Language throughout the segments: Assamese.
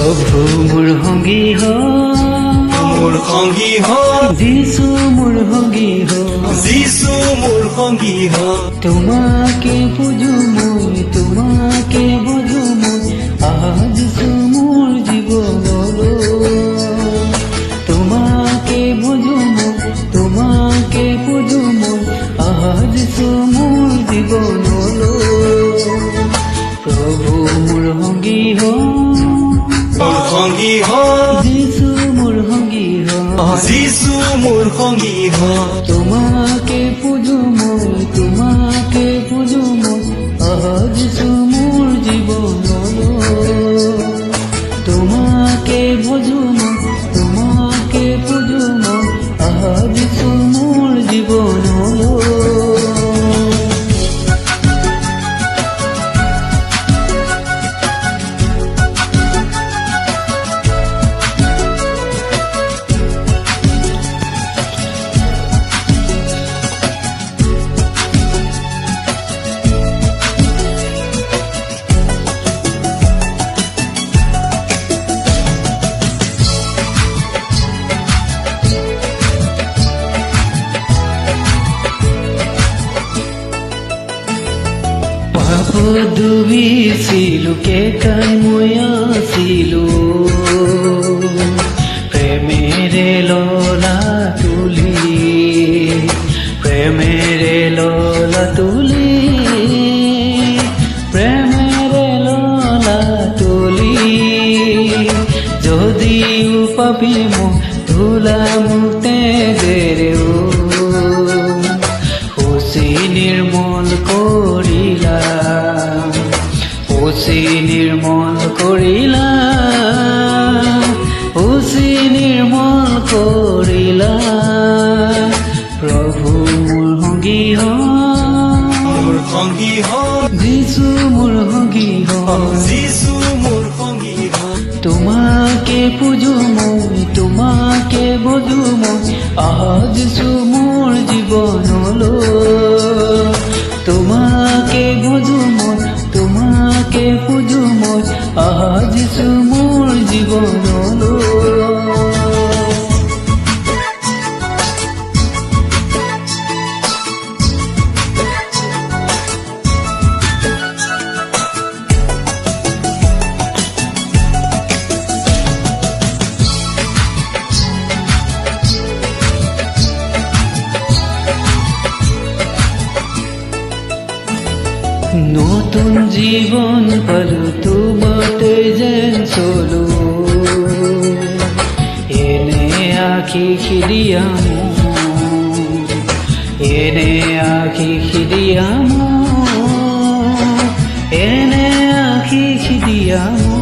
প্ৰভু মোৰ সংগী যিছু মোৰ সংগী যিছু মোৰ সংগী তোমাকে পুজো মই তোমাকে বুজো মই যিছু মোৰ জীৱনলৈ তোমাকে বুজো মই তোমাকে পুজো মই যিছু মোৰ জীৱনলৈ প্ৰভু মোৰ সংগী যিছু মোৰ সংগী যিছু মোৰ সংগী তোমাকে পুজো মই তোমাকে পুজো মই যিছু মোৰ জীৱনলৈ তোমাকে বুজো মই তোমাকে পুজো মই যিছু মোৰ জীৱনলৈ ডুবিছিলো কেকাই মই আছিলো প্ৰেমেৰে ললা তুলি প্ৰেমেৰে ললা তুলি প্ৰেমেৰে ললা তুলি যদিও পাপি মোক ধূলা মুক্তে দেৰেও খুচি নিৰ্মল কৰিলা খুচি নিৰ্মল কৰিলা খুচি নিৰ্মল কৰিলা প্ৰভু মোৰ সংগী যিছু মোৰ সংগী যিছু মোৰ সংগী তোমাকে পুজো মই তোমাকে বুজো মই যিছু মোৰ জীৱনলৈ তোমাকে বুজো মই তোমাকে পুজো মই যিছু মোৰ জীৱনলৈ নতুন জীবন পালো তোমাতে যেন চলো এনে আখি খিদিয়ামো এনে আখি খিদিয়ামো এনে আখি খিদিয়ামো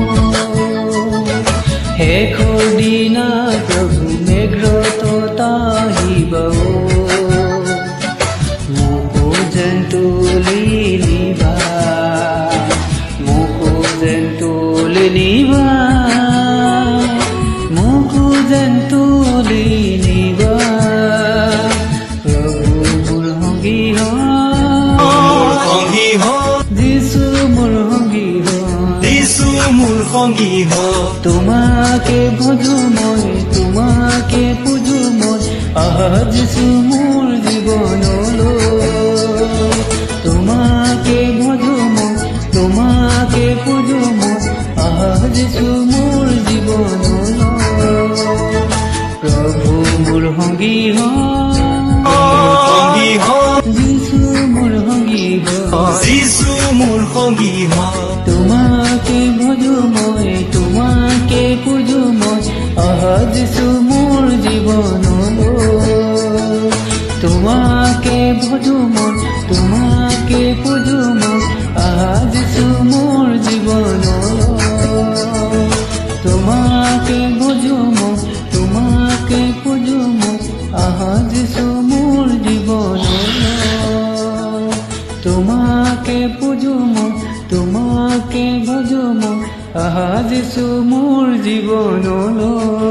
শেষৰ দিনা প্ৰভু মেঘ্ৰত আহিব মোকো যেন তুলি নিবা মোকো যেন তুলি নিবা মোকো যেন তুলি নিবা প্ৰভু মোৰ সংগী যিছু মোৰ সংগী যিছু মোৰ সংগী তোমাকে বুজো মই তোমাকে পুজো মই যিছু মোৰ জীৱনলৈ তোমাকে বুজো মই তোমাকে পুজো মই যিছু মোৰ জীৱনলৈ প্ৰভু মোৰ সংগী যিছু মোৰ সংগী যিছু মোৰ সংগী তোমাকে বুজো মই তোমাকে পুজো মই যিছু মোৰ জীৱনলৈ তোমাকে বুজো মই তোমাকে পুজো মই যিছু মোৰ জীৱনলৈ তোমাকে বুজো মই তোমাকে পুজো মই যিছু মোৰ জীৱনলৈ তোমাকে পুজো মই তোমাকে বুজো মই যিছু মোৰ জীৱনলৈ